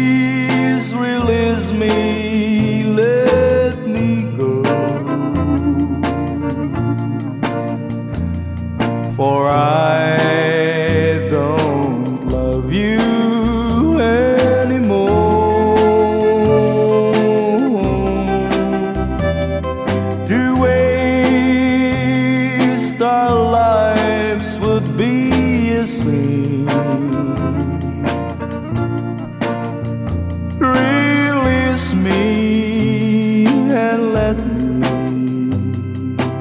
Please release me, let me go, for I don't love you anymore. To waste our lives would be a sin. Release me and let me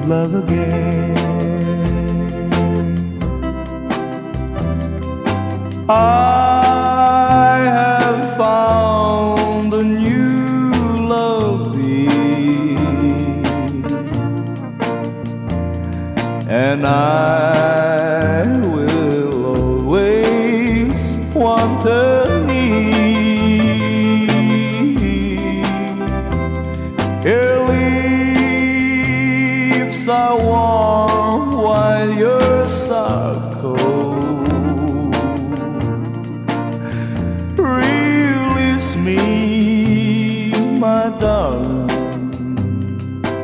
love again. I have found a new love, dear, and I will always want her near. Her lips are warm while yours are cold. Release me, my darling,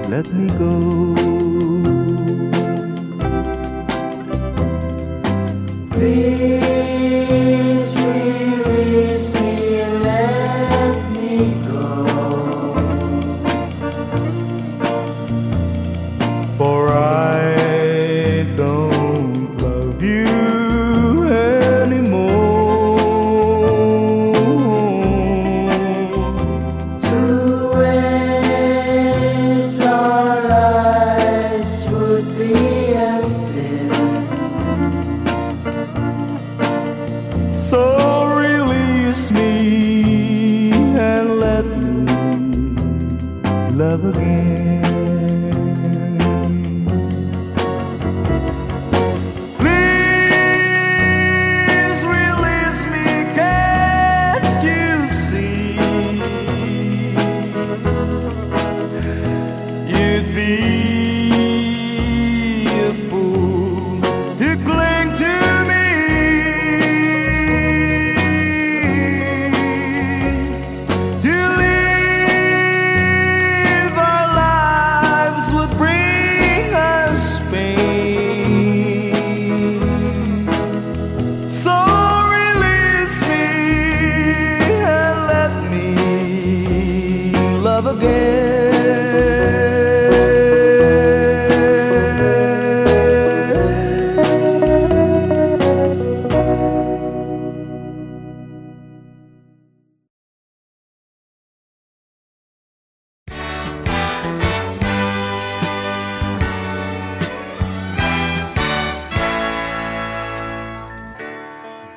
let me go. Please release me and let me go, for I don't love you anymore. to waste our lives would be a sin. So release me and let me love again. Please release me, can't you see? You'd be a fool to cling to me. To live our lives would bring us pain. So release me and let me love again.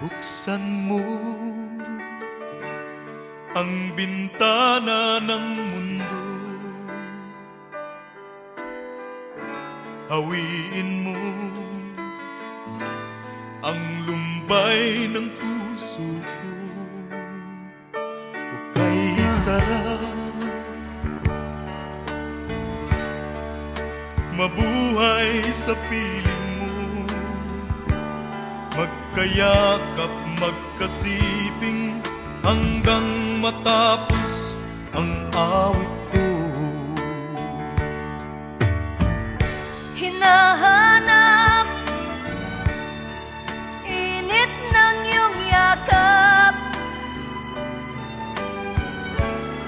Buksan mo ang bintana ng mundo, hawiin mo ang lumbay ng puso ko. Hukay sarap, mabuhay sa piling mo, magkayakap, magkasiping hanggang matapos ang awit ko. Hinahanap init ng iyong yakap,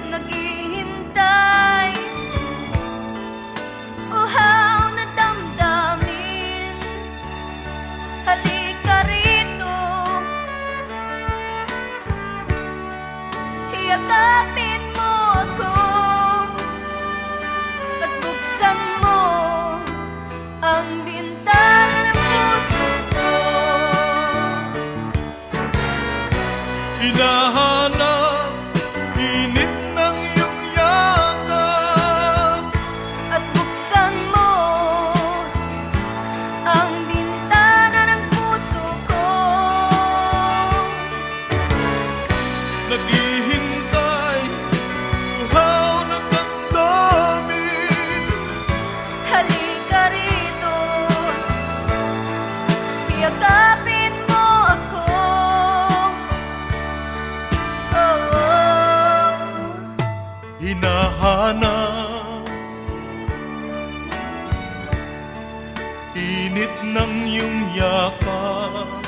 naghihintay uhaw na damdamin. Halika rito, yakapin mo ako at buksan mo ang bintana ng puso ko. Hinahanap init ng iyong yakap At buksan mo ang bintana ng puso ko. naghihintay hinahanap. Init ng iyong yakap,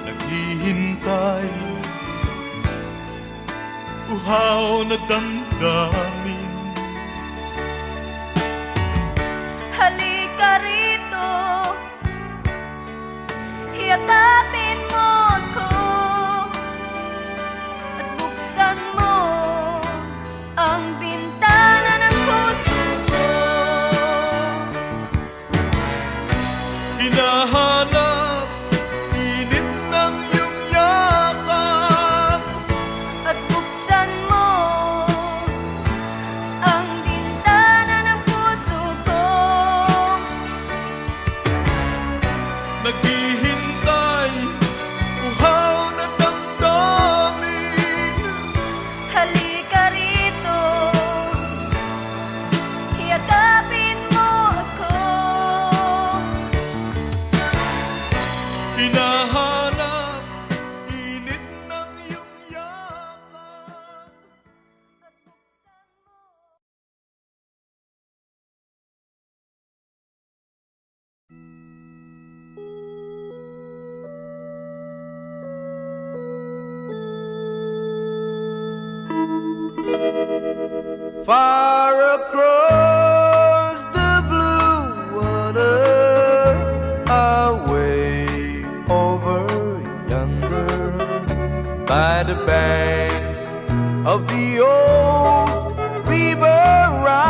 naghihintay, uhaw na damdamin. Halika rito, yakapin mo ako, at buksan mo ang bintana ng puso ko. Hinahanap, init ng iyong yakap, At buksan mo ang bintana ng puso ko. naghihintay, uhaw na damdamin. Halika rito, yakapin mo ako, Hinahanap, init ng iyong yakap. at buksan mo. Far across the blue water, away over yonder, by the banks of the old river Rhine,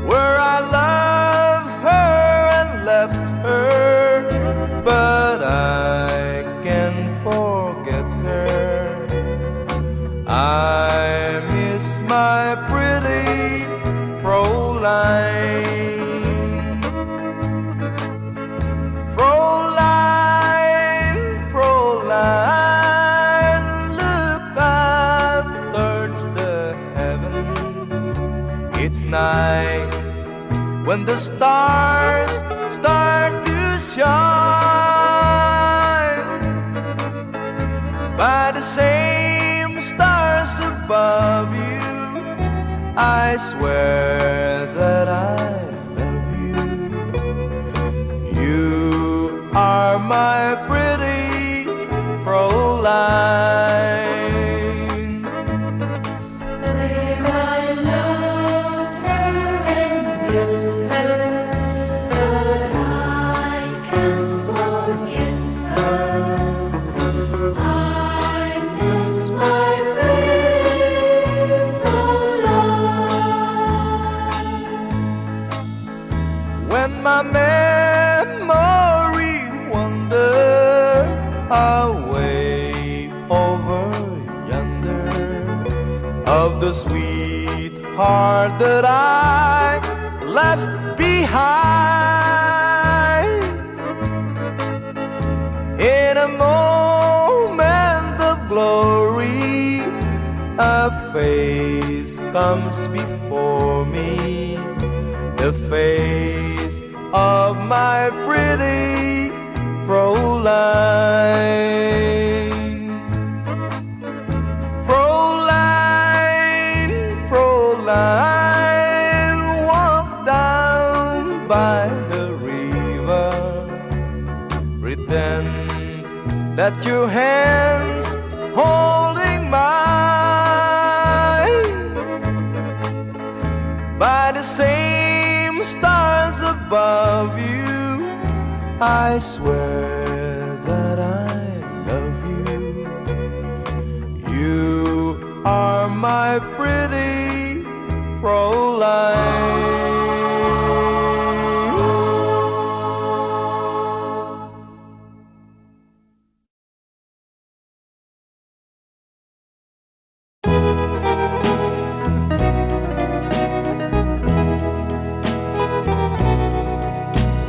where I loved her and left her, but I can't forget her. I miss my pretty Fräulein. Fräulein, Fräulein, look up towards the heaven. It's night when the stars start to shine. By the same stars above you, I swear that I love you. You are my pretty Fräulein. Where I loved her and left her, but I can't forget her. I miss my beautiful life. When my memory wander away over yonder, of the sweetheart that I left behind, in a moment of glory, a face comes before me, the face of my pretty Fräulein. Fräulein, Fräulein, walk down by the river, pretend that your hands holding mine. By the same stars above you, I swear that I love you. You are my pretty Fräulein.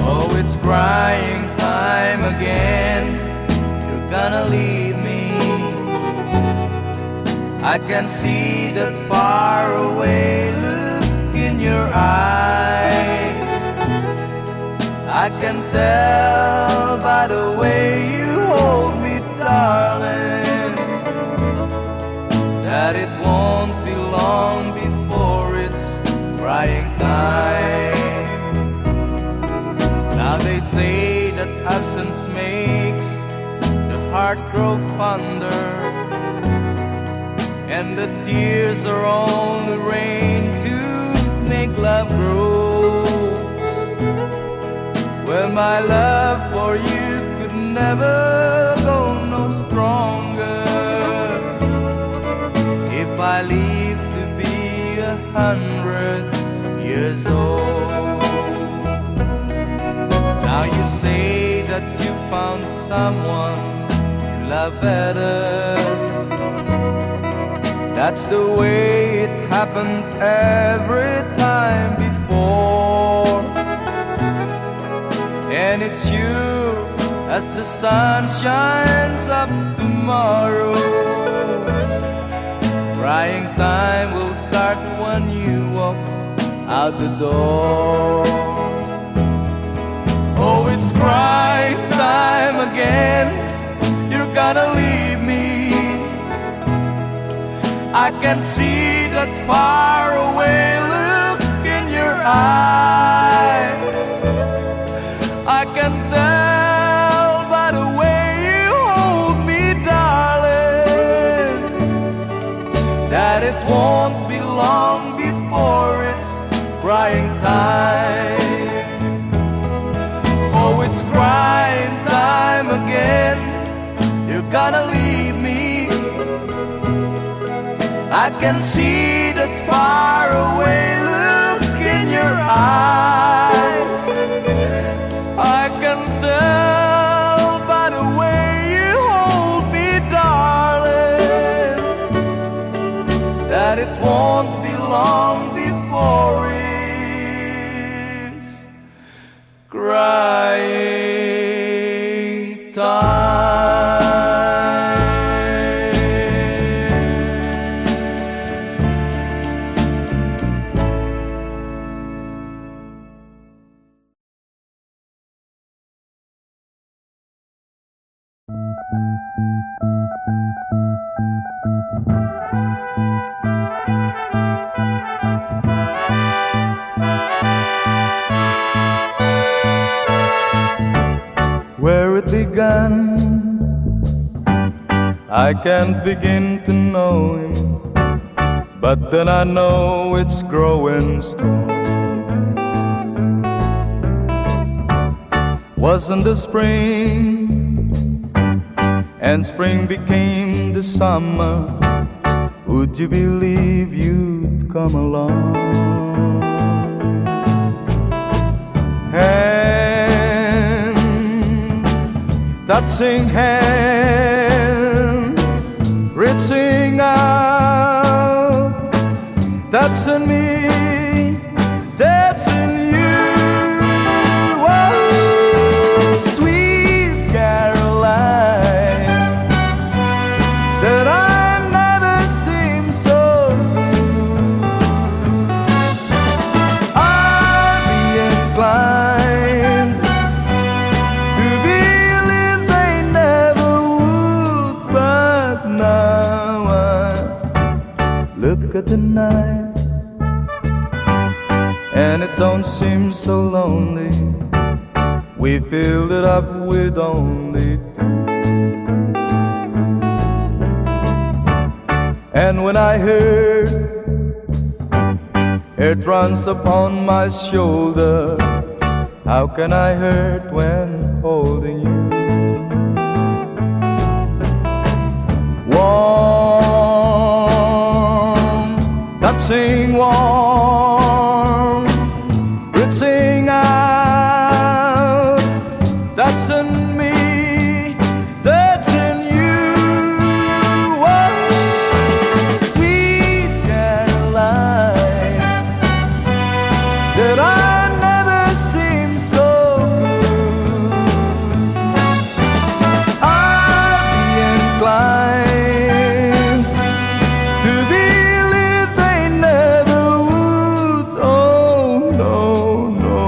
Oh, it's crying time again. You're gonna leave me. I can see that far away look in your eyes. I can tell by the way you hold me, darling. that it won't be long before it's crying time. Now they say that absence makes the heart grow fonder, and the tears are only rain to make love grows. Well, my love for you could never go no stronger if I live to be 100 years old. Now you say that you found someone you love better. That's the way it happened every time before. And it's you as the sun shines up tomorrow. Crying time will start when you walk out the door. Oh, it's crying time again. You're gonna leave me. I can see that faraway look in your eyes. I can tell by the way you hold me, darling, that it won't be long before it's crying time. Oh, it's crying time again. You're gonna leave me. I can see that faraway look in your eyes. I can tell by the way you hold me, darling, that it won't be long before it's crying time. Where it began, I can't begin to know him, but then I know it's growing strong. Wasn't the spring, and spring became the summer, would you believe you'd come along? Touching hand, reaching out, touching me, touching you. Oh, sweet Caroline, that I never seem so good. I'd be inclined to believe they never would, but now I look at the night and it don't seem so lonely. We filled it up with only two. And when I heard it runs upon my shoulder, how can I hurt when holding you? Warm, touching warm, reaching out, touching me, touching you. Oh, sweet Caroline, that I never seem so good. I'd be inclined to believe they never would. Oh, no, no.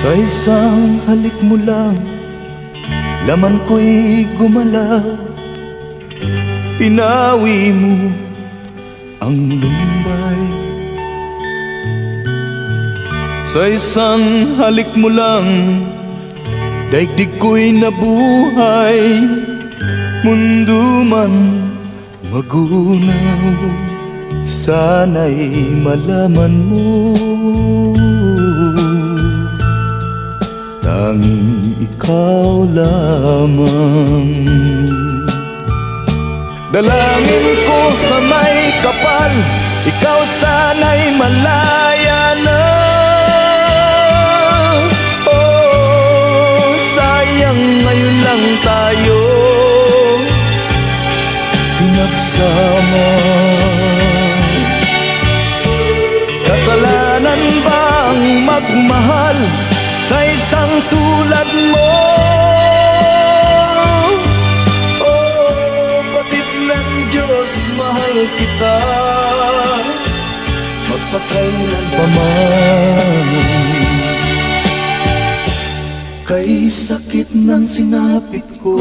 Sa isang halik mo lang, laman ko'y gumalaw. Pinawi mo ang lumbay. Sa isang halik mo lang, daigdig ko'y nabuhay. Mundo man magunaw, sana'y malaman mo, tanging ikaw lamang. Dalangin ko sa may kapal, ikaw sana'y malaya na. Oh, sayang ngayon lang tayo pinagsama. Kasalanan ba ang magmahal sa isang tulad mo? Oh, batid ng Diyos, mahal kita magpakailan pa man. Kay sakit ng sinapit ko,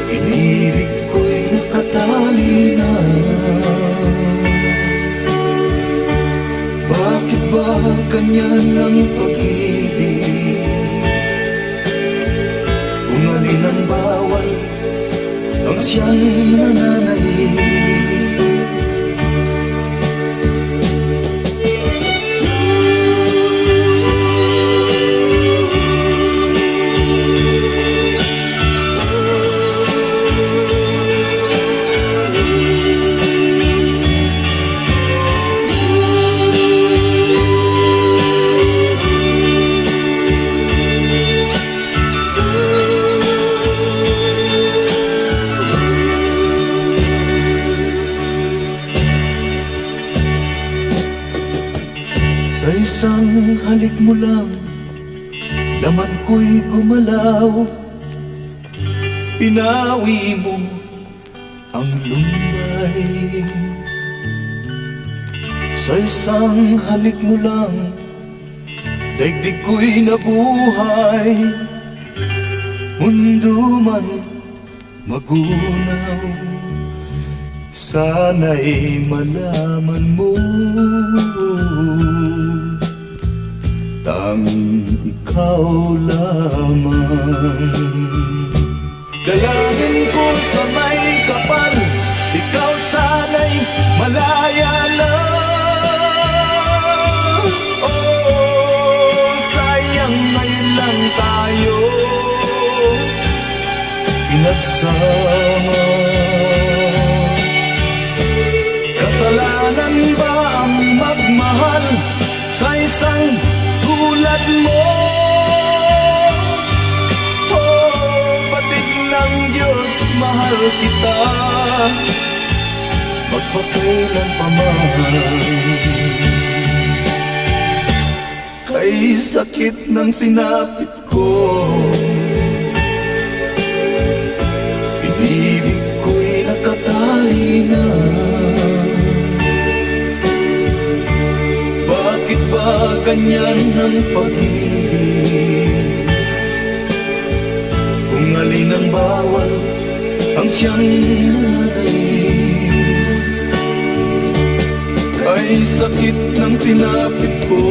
inibig ko'y nakatali na. Bakit ba ganyan ang pag-ibig? Kung alin ang bawal, ang siyang nananaig. Sa isang halik mo lang, laman ko'y gumalaw. Pinawi mo ang lumbay. Sa isang halik mo lang, daigdig ko'y nabuhay. Mundo man magunaw, sana'y malaman mo, tanging ikaw lamang. Dalangin ko sa may kapal, ikaw sana'y malaya na. Oh, sayang ngayon lang tayo pinagsama. Kasalanan ba ang magmahal sa isang tulad mo? Oh, batid ng Diyos, mahal kita magpakailan pa man. Kay sakit ng sinapit ko, inibig ko'y nakatali na. Bakit ba ganyan ang pag-ibig? Kung alin ang bawal, ang siyang nananaig. Kay sakit ng sinapit ko,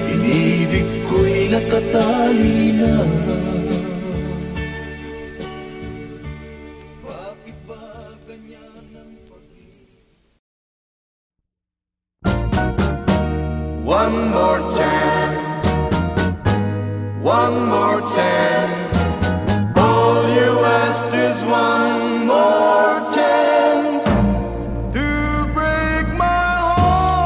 inibig ko'y nakatali na. Bakit ba ganyan ang pag-ibig? One more chance, one more chance. All you asked is one more chance to break my heart.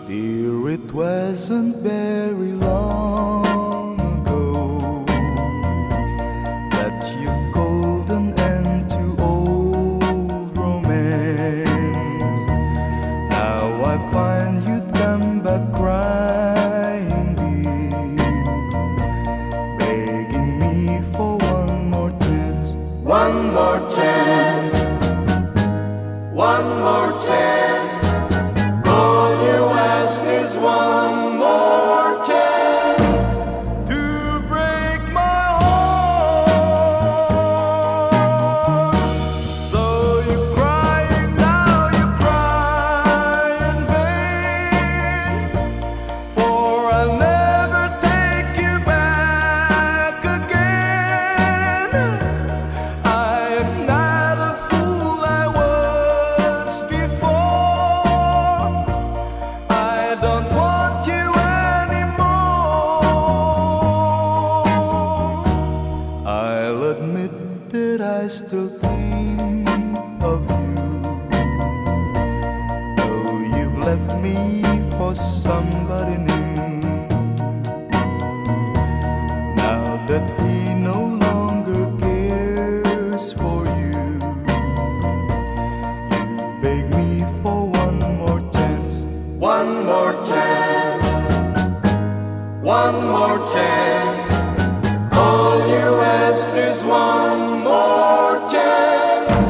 Dear, it wasn't very long ago that you called an end to old romance. Now I find you come back crying deep, begging me for one more chance. One more chance. one more chance. All you ask is one more chance to break my heart. Though you're crying now, you cry in vain, for I'll never take you back again. I am not a fool I was before. I don't want you anymore. I'll admit that I still think of you, though you've left me for somebody new. Now that he no longer cares for you, you beg me for one more chance. One more chance. One more chance. All you ask is one more chance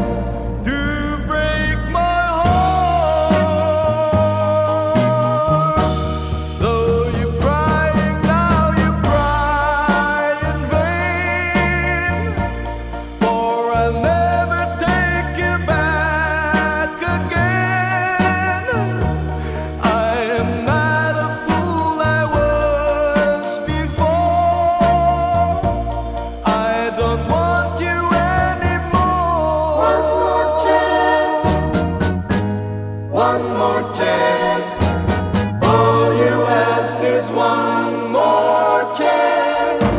to break my heart. Though you're crying now, you cry in vain, for I'll never take you back again. I am not a fool I was before. I don't want you anymore. One more chance. One more chance. All you ask is one more chance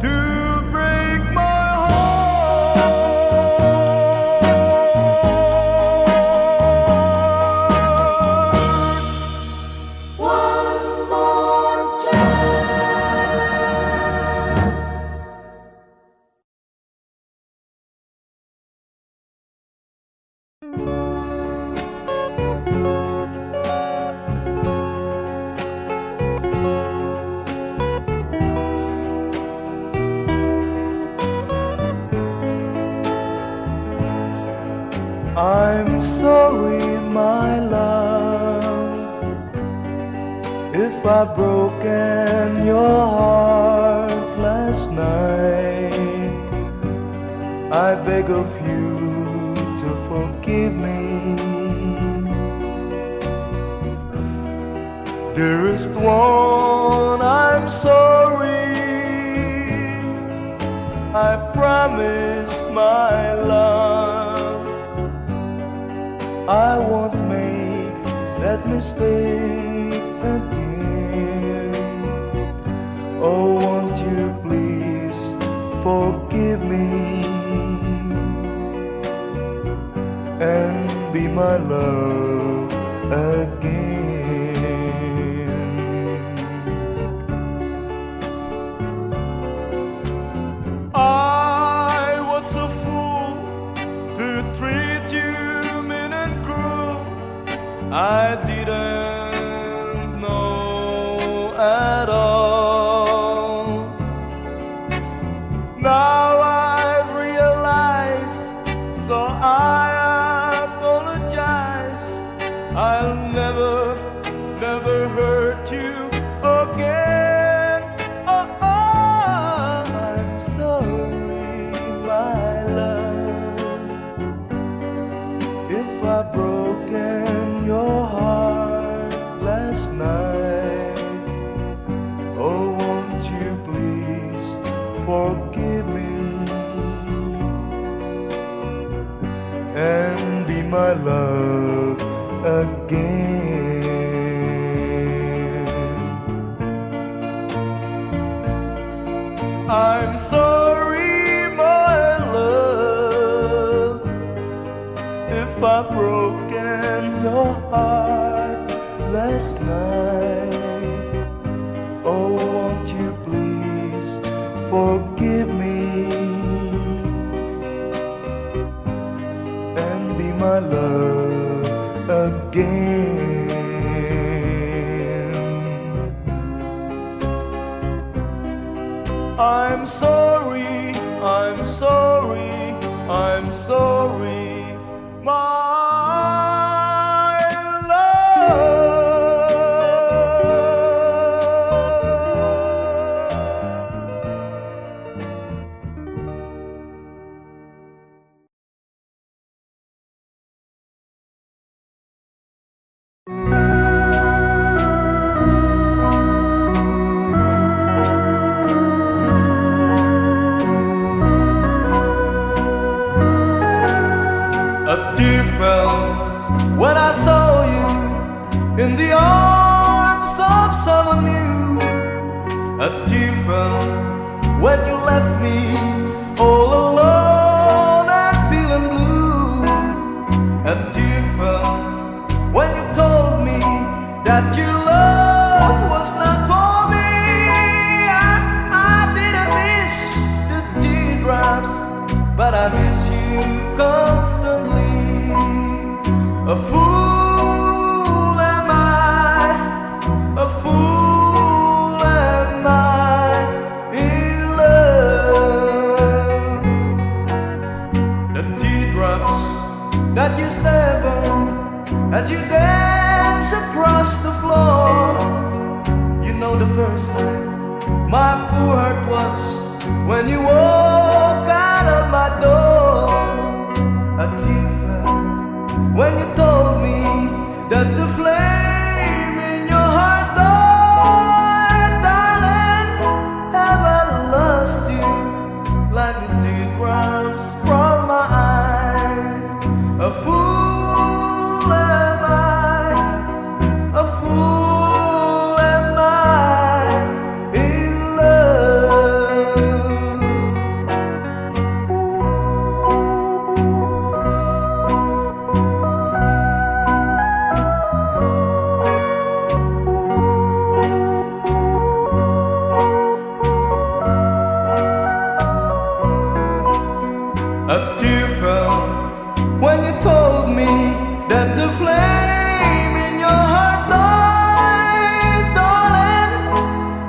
to break my heart. One more chance. I'm sorry, my love, if I've broken your heart last night. I beg of you to forgive me. Dearest one, I'm sorry. I promise, my love, I won't make that mistake again. Oh, won't you please forgive me and be my love again. I was a fool to treat you mean and cruel. I didn't know at all. Now I've realized, so I apologize. I'll never, never hurt you again. Oh, I'm sorry, my love, if I've broken your heart last night. Oh, won't you please forgive me and be my love again. I'm sorry, my love, if I've broken your heart last night. Oh, won't you please forgive me and be my love again. I'm sorry, I'm sorry, I'm sorry, my tear fell when I saw you in the arms of someone new. A tear fell when you left me all alone and feeling blue. A tear fell when you told me that your love was not for me. I didn't miss the teardrops, but I miss you constantly. A fool am I, a fool am I in love. The teardrops that you step on as you dance across the floor. You know the first time my poor heart was when you walk out of my door. A tear fell when you told me that the flame in your heart died. Darling, have I lost you like these teardrops from my eyes? A fool am I, a fool am I in love. A tear fell when you told me that the flame in your heart died. Darling,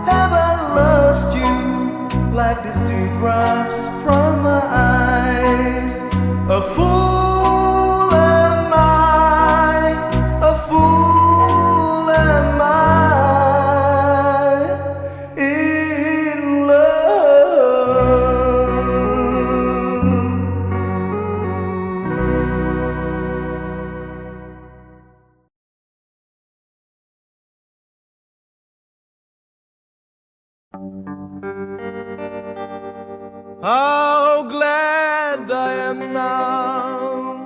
have I lost you like these teardrops from my eyes? A fool am I, a fool am I in love. How glad I am now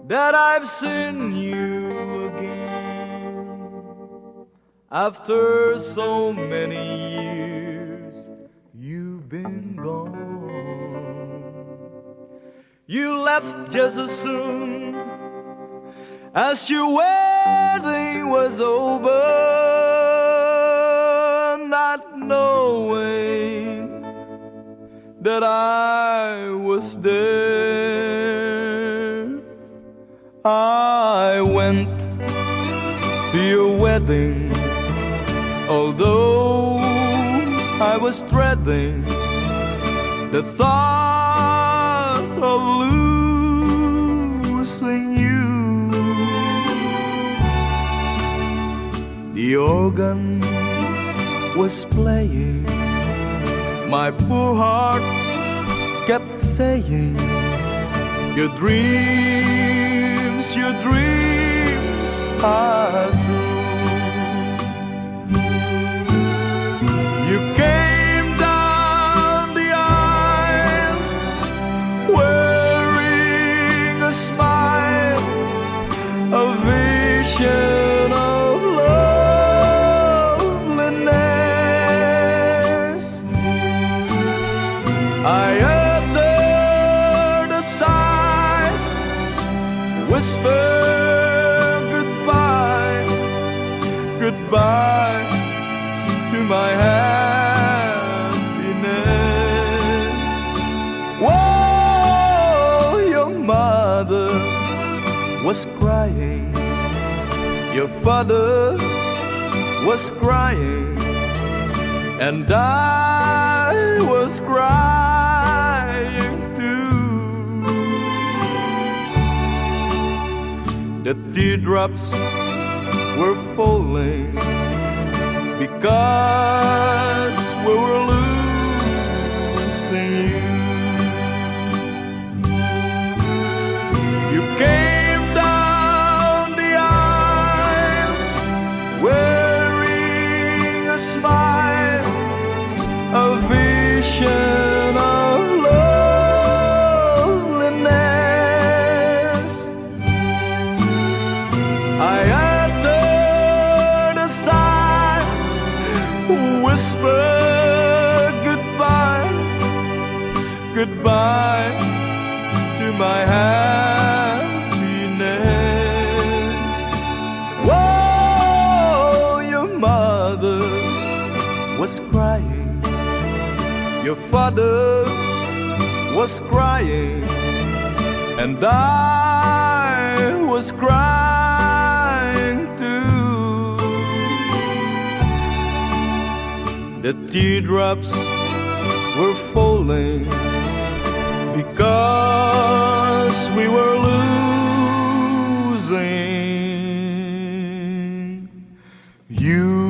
that I've seen you again. After so many years, you've been gone. You left just as soon as your wedding was over, not knowing that I was there. I went to your wedding, although I was dreading the thought of losing you. The organ was playing, my poor heart kept saying, your dreams are true. You came down the aisle wearing a smile, a vision of loveliness. I uttered a sigh, whispered goodbye, goodbye to my happiness. Whoa, your mother was crying, your father was crying, and I was crying too. The teardrops were falling because we were losing you. You came down the aisle wearing a smile, a vision of loveliness. goodbye to my happiness. Whoa, your mother was crying, your father was crying, and I was crying too. The teardrops were falling because we were losing you.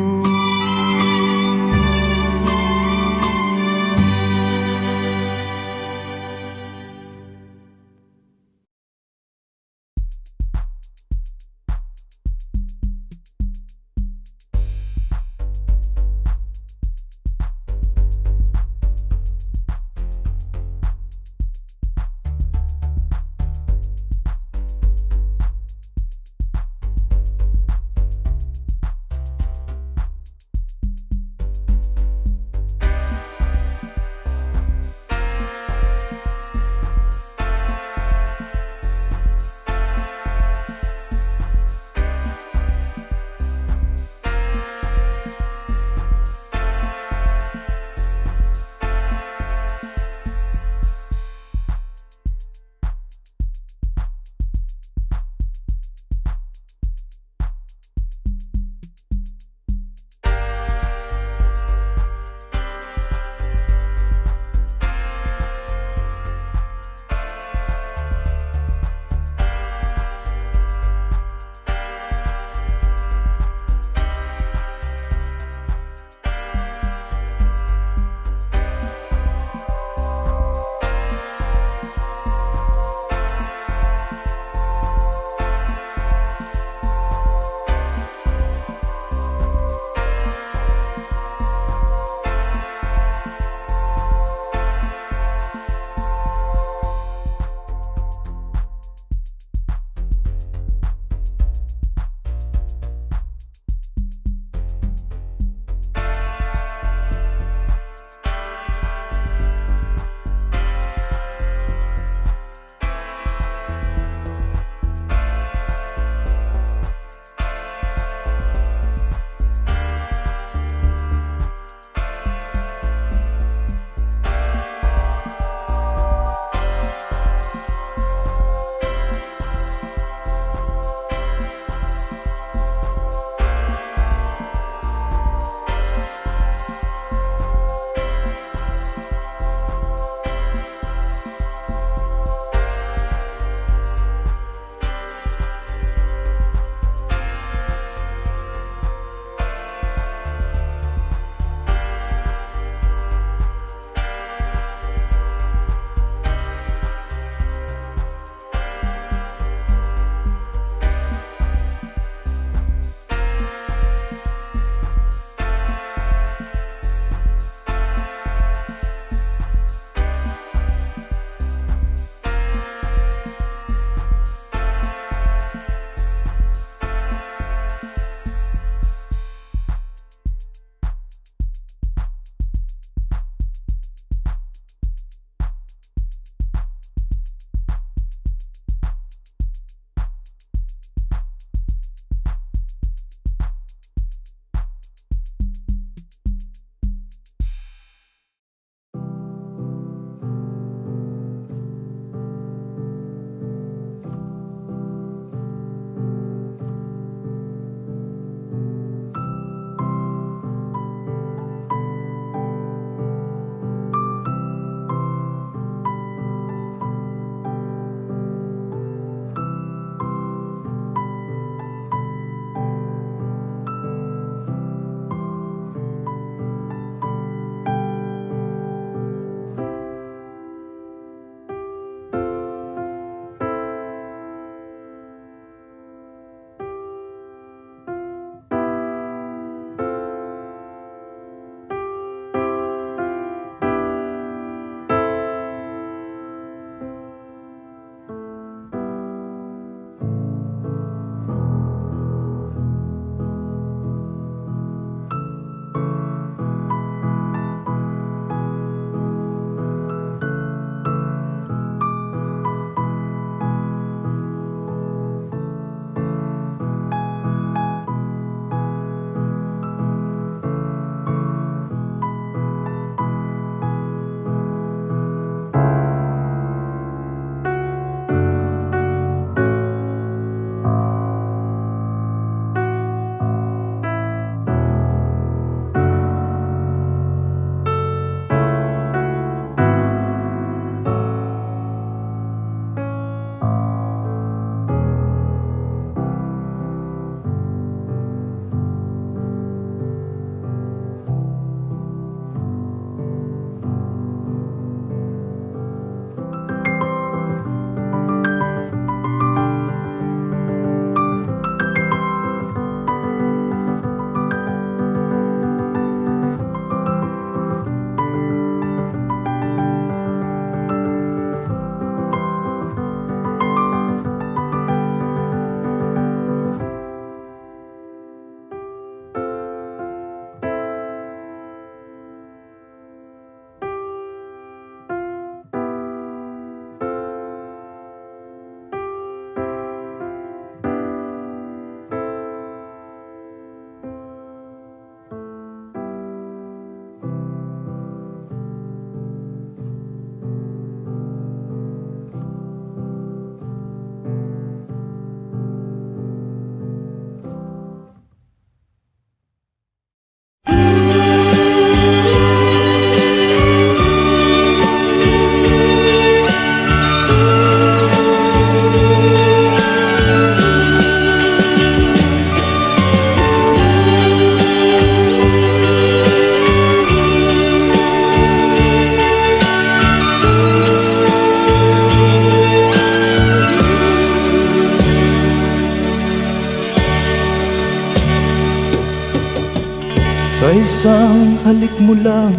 Sa isang halik mo lang,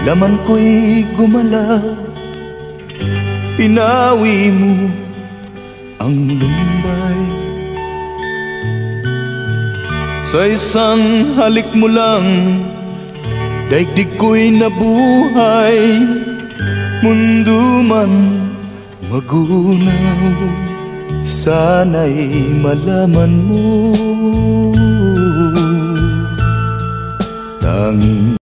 laman ko'y gumalaw. Pinawi mo ang lumbay. Sa isang halik mo lang, daigdig ko'y nabuhay. Mundo man magunaw, sana'y malaman mo. Tanging